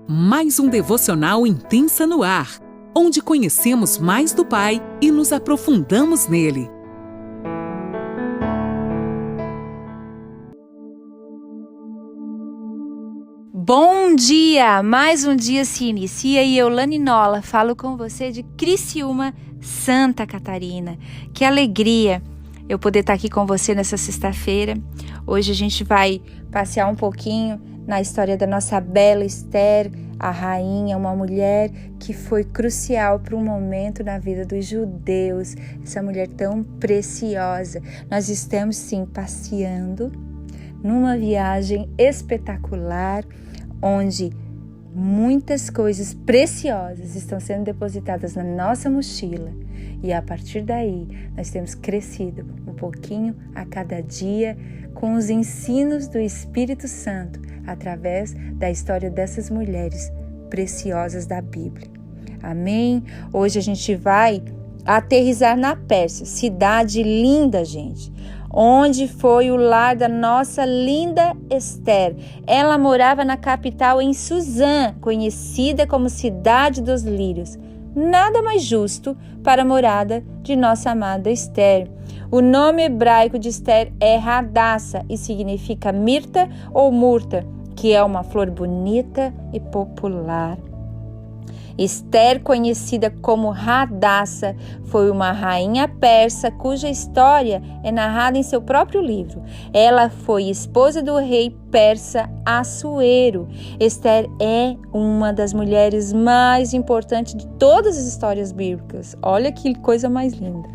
Mais um devocional Intensa no Ar, onde conhecemos mais do Pai e nos aprofundamos nele. Bom dia! Mais um dia se inicia e eu, Lani Nola, falo com você de Criciúma, Santa Catarina. Que alegria eu poder estar aqui com você nessa sexta-feira. Hoje a gente vai passear um pouquinho na história da nossa bela Esther, a rainha, uma mulher que foi crucial para um momento na vida dos judeus, essa mulher tão preciosa. Nós estamos sim passeando numa viagem espetacular, onde muitas coisas preciosas estão sendo depositadas na nossa mochila e a partir daí nós temos crescido um pouquinho a cada dia com os ensinos do Espírito Santo através da história dessas mulheres preciosas da Bíblia. Amém? Hoje a gente vai aterrissar na Pérsia, cidade linda, gente, onde foi o lar da nossa linda Esther. Ela morava na capital em Suzã, conhecida como Cidade dos Lírios. Nada mais justo para a morada de nossa amada Esther. O nome hebraico de Esther é Hadassah e significa mirta ou murta, que é uma flor bonita e popular. Esther, conhecida como Hadassah, foi uma rainha persa cuja história é narrada em seu próprio livro. Ela foi esposa do rei persa Assuero. Esther é uma das mulheres mais importantes de todas as histórias bíblicas. Olha que coisa mais linda.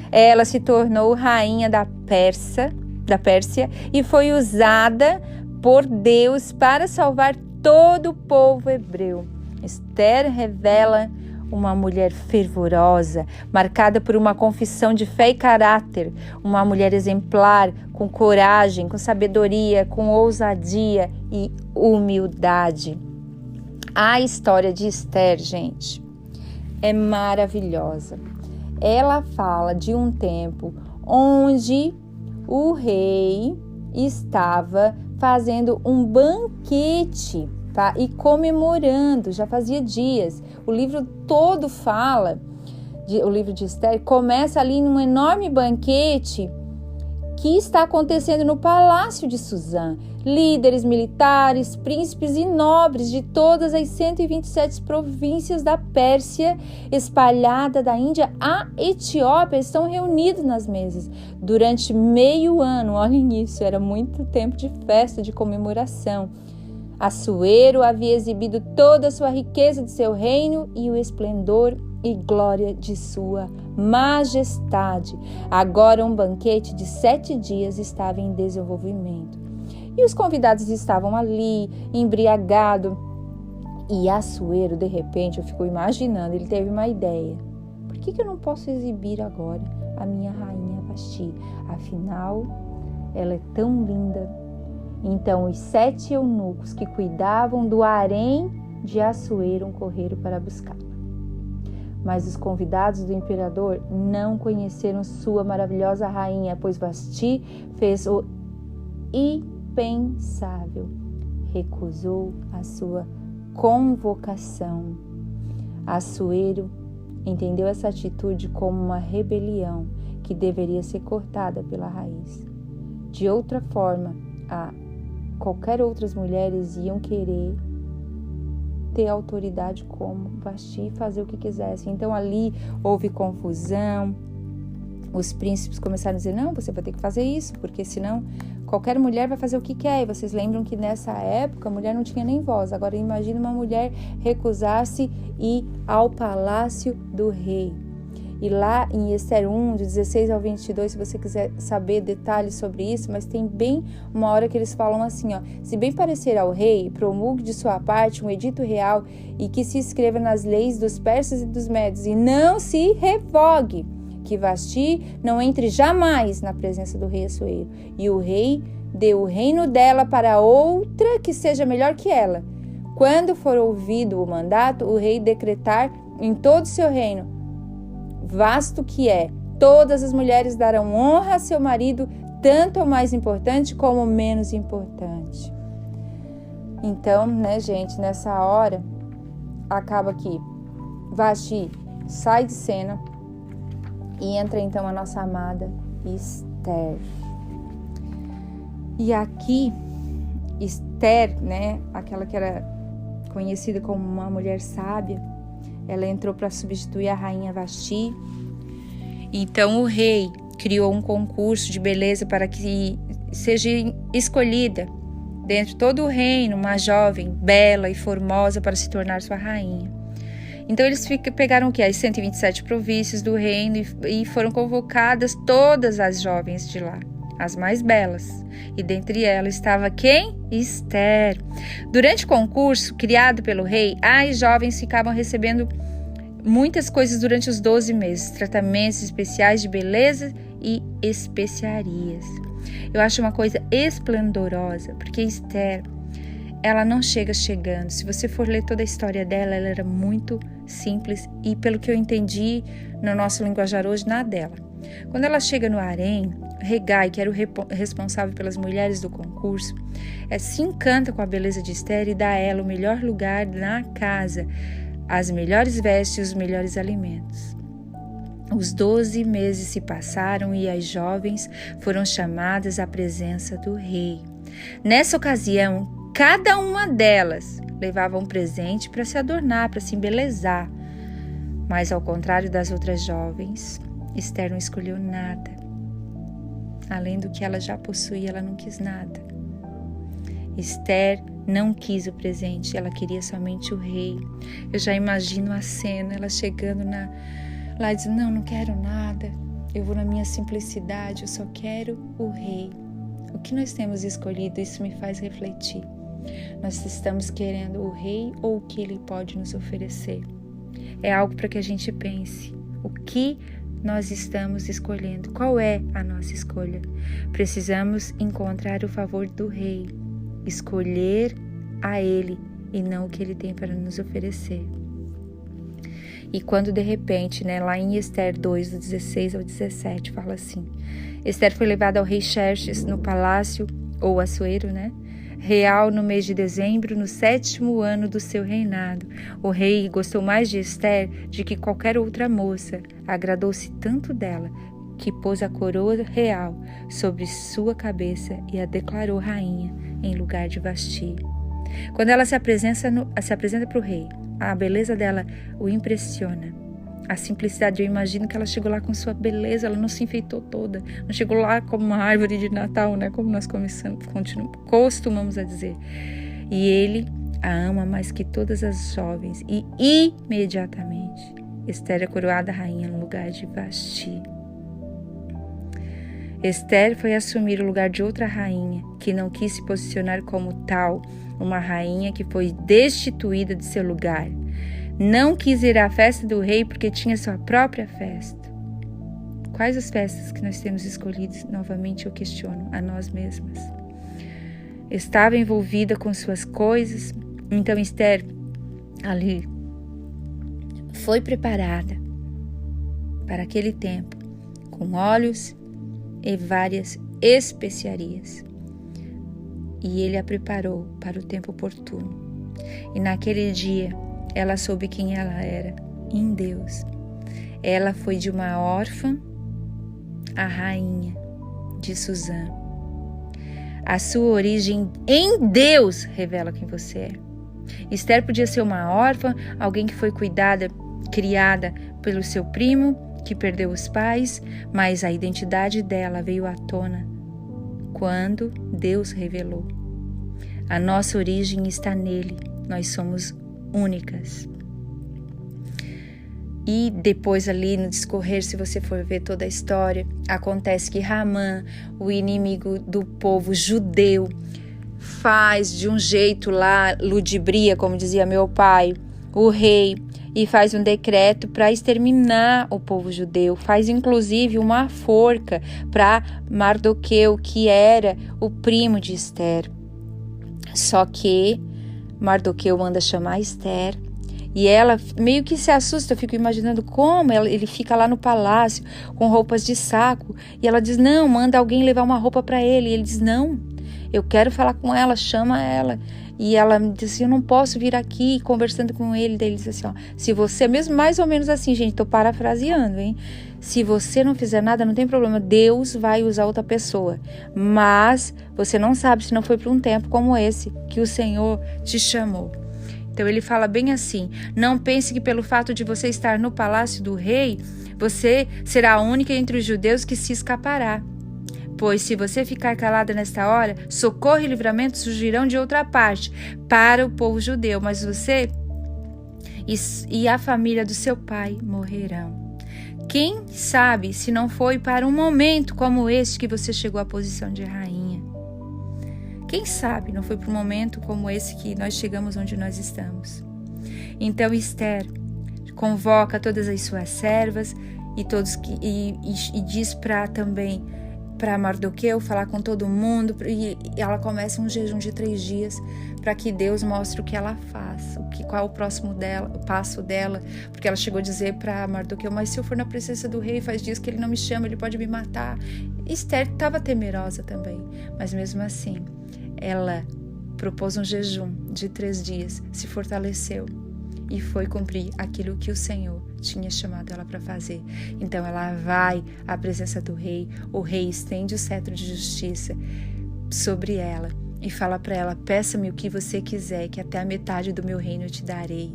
Ela se tornou rainha da Pérsia e foi usada por Deus para salvar todo o povo hebreu. Esther revela uma mulher fervorosa, marcada por uma confissão de fé e caráter, uma mulher exemplar, com coragem, com sabedoria, com ousadia e humildade. A história de Esther, gente, é maravilhosa. Ela fala de um tempo onde o rei estava fazendo um banquete e comemorando, já fazia dias. O livro todo fala, o livro de Esther começa ali num enorme banquete que está acontecendo no palácio de Suzã. Líderes militares, príncipes e nobres de todas as 127 províncias da Pérsia, espalhada da Índia à Etiópia, estão reunidos nas mesas. Durante meio ano, olhem isso, era muito tempo de festa, de comemoração. Assuero havia exibido toda a sua riqueza de seu reino e o esplendor e glória de sua majestade. Agora um banquete de 7 dias estava em desenvolvimento. E os convidados estavam ali, embriagados. E Assuero, de repente, eu fico imaginando, ele teve uma ideia. Por que eu não posso exibir agora a minha rainha Vasti? Afinal, ela é tão linda. Então os 7 eunucos que cuidavam do harém de Assuero correram para buscá-la. Mas os convidados do imperador não conheceram sua maravilhosa rainha, pois Vasti fez o impensável, recusou a sua convocação. Assuero entendeu essa atitude como uma rebelião que deveria ser cortada pela raiz. De outra forma, qualquer outras mulheres iam querer ter autoridade como Vasti e fazer o que quisesse. Então ali houve confusão. Os príncipes começaram a dizer, não, você vai ter que fazer isso, porque senão qualquer mulher vai fazer o que quer. E vocês lembram que nessa época a mulher não tinha nem voz. Agora imagina uma mulher recusar-se ir ao palácio do rei. E lá em Esther 1, de 16 ao 22, se você quiser saber detalhes sobre isso, mas tem bem uma hora que eles falam assim, ó, se bem parecer ao rei, promulgue de sua parte um edito real e que se escreva nas leis dos persas e dos médios e não se revogue, que Vasti não entre jamais na presença do rei Assuero, e o rei dê o reino dela para outra que seja melhor que ela. Quando for ouvido o mandato, o rei decretar em todo o seu reino, vasto que é, todas as mulheres darão honra a seu marido, tanto ao mais importante como ao menos importante. Então, né, gente, nessa hora, acaba que Vasti sai de cena e entra então a nossa amada Esther. E aqui, Esther, né, aquela que era conhecida como uma mulher sábia, ela entrou para substituir a rainha Vasti. Então o rei criou um concurso de beleza para que seja escolhida dentro de todo o reino uma jovem bela e formosa para se tornar sua rainha. Então eles pegaram o quê? As 127 províncias do reino e foram convocadas todas as jovens de lá, as mais belas. E dentre elas estava quem? Esther. Durante o concurso criado pelo rei, as jovens ficavam recebendo muitas coisas durante os 12 meses, tratamentos especiais de beleza e especiarias. Eu acho uma coisa esplendorosa, porque Esther, ela não chega chegando. Se você for ler toda a história dela, ela era muito simples e, pelo que eu entendi no nosso linguajar hoje, nada dela. Quando ela chega no harém, Hegai, que era o responsável pelas mulheres do concurso, se encanta com a beleza de Esther e dá a ela o melhor lugar na casa, as melhores vestes e os melhores alimentos. Os 12 meses se passaram e as jovens foram chamadas à presença do rei. Nessa ocasião, cada uma delas levava um presente para se adornar, para se embelezar. Mas, ao contrário das outras jovens, Esther não escolheu nada. Além do que ela já possuía, ela não quis nada. Esther não quis o presente, ela queria somente o rei. Eu já imagino a cena, ela chegando lá e dizendo, não quero nada, eu vou na minha simplicidade, eu só quero o rei. O que nós temos escolhido, isso me faz refletir. Nós estamos querendo o rei ou o que ele pode nos oferecer? É algo para que a gente pense. O que nós estamos escolhendo? Qual é a nossa escolha? Precisamos encontrar o favor do rei, escolher a ele e não o que ele tem para nos oferecer. E quando de repente, lá em Esther 2, do 16 ao 17, fala assim: Esther foi levada ao rei Xerxes no palácio, ou açoeiro, real no mês de dezembro, no 7º ano do seu reinado. O rei gostou mais de Esther de que qualquer outra moça. Agradou-se tanto dela que pôs a coroa real sobre sua cabeça e a declarou rainha em lugar de Vasti. Quando ela se apresenta para o rei, a beleza dela o impressiona. A simplicidade, eu imagino que ela chegou lá com sua beleza, ela não se enfeitou toda, não chegou lá como uma árvore de Natal, como nós costumamos a dizer. E ele a ama mais que todas as jovens e imediatamente Esther é coroada rainha no lugar de Vasti. Esther foi assumir o lugar de outra rainha que não quis se posicionar como tal, uma rainha que foi destituída de seu lugar. Não quis ir à festa do rei porque tinha sua própria festa. Quais as festas que nós temos escolhido? Novamente eu questiono a nós mesmas. Estava envolvida com suas coisas, então Esther ali foi preparada para aquele tempo com óleos e várias especiarias. E ele a preparou para o tempo oportuno. E naquele dia ela soube quem ela era em Deus. Ela foi de uma órfã à rainha de Suzã. A sua origem em Deus revela quem você é. Esther podia ser uma órfã, alguém que foi criada pelo seu primo, que perdeu os pais, mas a identidade dela veio à tona quando Deus revelou. A nossa origem está nele, nós somos únicas. E depois ali no discorrer, se você for ver toda a história, acontece que Ramã, o inimigo do povo judeu, faz de um jeito lá, ludibria, como dizia meu pai, o rei, e faz um decreto para exterminar o povo judeu. Faz inclusive uma forca para Mardoqueu, que era o primo de Esther. Só que Mardoqueu manda chamar Esther e ela meio que se assusta. Eu fico imaginando como ele fica lá no palácio com roupas de saco e ela diz, não, manda alguém levar uma roupa para ele. E ele diz, não, eu quero falar com ela, chama ela. E ela me disse assim, eu não posso vir aqui conversando com ele. Daí ele disse assim, ó, se você, mesmo mais ou menos assim, gente, tô parafraseando, hein? Se você não fizer nada, não tem problema, Deus vai usar outra pessoa. Mas você não sabe se não foi por um tempo como esse que o Senhor te chamou. Então ele fala bem assim, não pense que pelo fato de você estar no palácio do rei, você será a única entre os judeus que se escapará. Pois se você ficar calada nesta hora, socorro e livramento surgirão de outra parte para o povo judeu, mas você e a família do seu pai morrerão. Quem sabe se não foi para um momento como este que você chegou à posição de rainha? Quem sabe não foi para um momento como esse que nós chegamos onde nós estamos? Então Esther convoca todas as suas servas e todos e diz também para Mardoqueu falar com todo mundo, e ela começa um jejum de 3 dias para que Deus mostre o que ela faz, qual é o próximo passo dela, porque ela chegou a dizer para Mardoqueu, mas se eu for na presença do rei, faz dias que ele não me chama, ele pode me matar. Esther estava temerosa também, mas mesmo assim, ela propôs um jejum de 3 dias, se fortaleceu e foi cumprir aquilo que o Senhor tinha chamado ela para fazer. Então ela vai à presença do rei, o rei estende o cetro de justiça sobre ela e fala para ela, peça-me o que você quiser, que até a metade do meu reino eu te darei.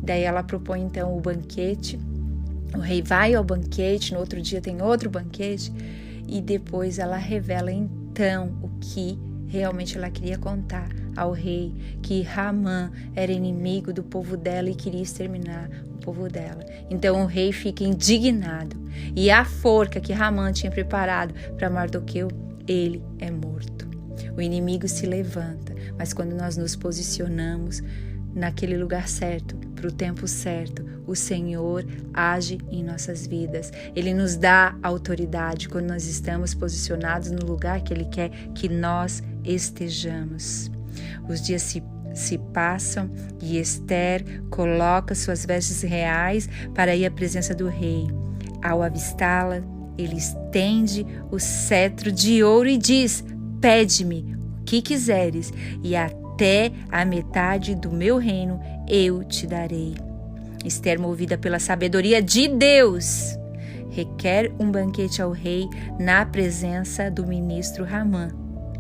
Daí ela propõe então o banquete, o rei vai ao banquete, no outro dia tem outro banquete, e depois ela revela então o que realmente ela queria contar ao rei, que Hamã era inimigo do povo dela e queria exterminar o povo dela. Então o rei fica indignado e a forca que Hamã tinha preparado para Mardoqueu, ele é morto. O inimigo se levanta, mas quando nós nos posicionamos naquele lugar certo, para o tempo certo, o Senhor age em nossas vidas. Ele nos dá autoridade quando nós estamos posicionados no lugar que Ele quer que nós estejamos. Os dias se passam e Esther coloca suas vestes reais para ir à presença do rei. Ao avistá-la, ele estende o cetro de ouro e diz, pede-me o que quiseres e até a metade do meu reino eu te darei. Esther, movida pela sabedoria de Deus, requer um banquete ao rei na presença do ministro Hamã.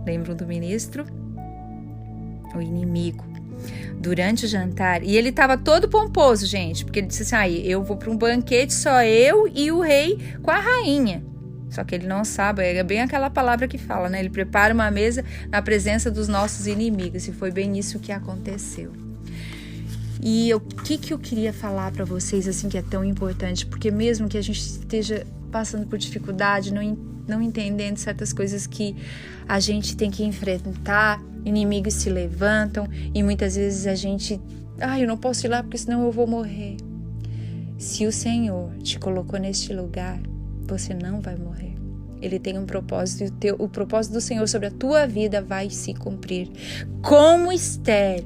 Lembram do ministro? O inimigo. Durante o jantar, e ele estava todo pomposo, gente, porque ele disse assim, eu vou para um banquete só eu e o rei com a rainha. Só que ele não sabe, é bem aquela palavra que fala, né? Ele prepara uma mesa na presença dos nossos inimigos, e foi bem isso que aconteceu. E o que eu queria falar para vocês, assim, que é tão importante, porque mesmo que a gente esteja passando por dificuldade, não entendendo certas coisas que a gente tem que enfrentar, inimigos se levantam e muitas vezes a gente, eu não posso ir lá porque senão eu vou morrer. Se o Senhor te colocou neste lugar, você não vai morrer. Ele tem um propósito e o propósito do Senhor sobre a tua vida vai se cumprir. Como Esther,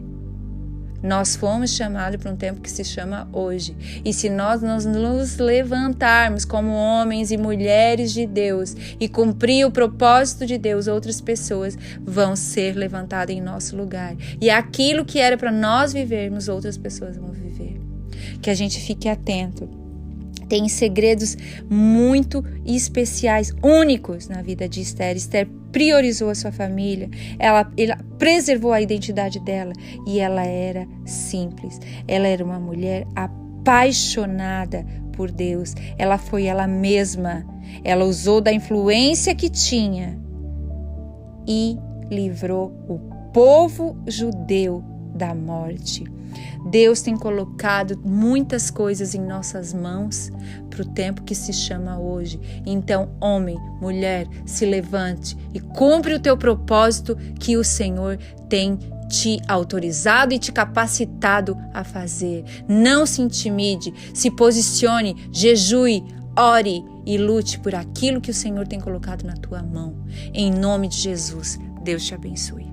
nós fomos chamados para um tempo que se chama hoje. E se nós nos levantarmos como homens e mulheres de Deus e cumprir o propósito de Deus, outras pessoas vão ser levantadas em nosso lugar. E aquilo que era para nós vivermos, outras pessoas vão viver. Que a gente fique atento. Tem segredos muito especiais, únicos na vida de Esther. Esther priorizou a sua família, ela preservou a identidade dela e ela era simples. Ela era uma mulher apaixonada por Deus. Ela foi ela mesma. Ela usou da influência que tinha e livrou o povo judeu da morte. Deus tem colocado muitas coisas em nossas mãos para o tempo que se chama hoje. Então, homem, mulher, se levante e cumpre o teu propósito que o Senhor tem te autorizado e te capacitado a fazer. Não se intimide, se posicione, jejue, ore e lute por aquilo que o Senhor tem colocado na tua mão. Em nome de Jesus, Deus te abençoe.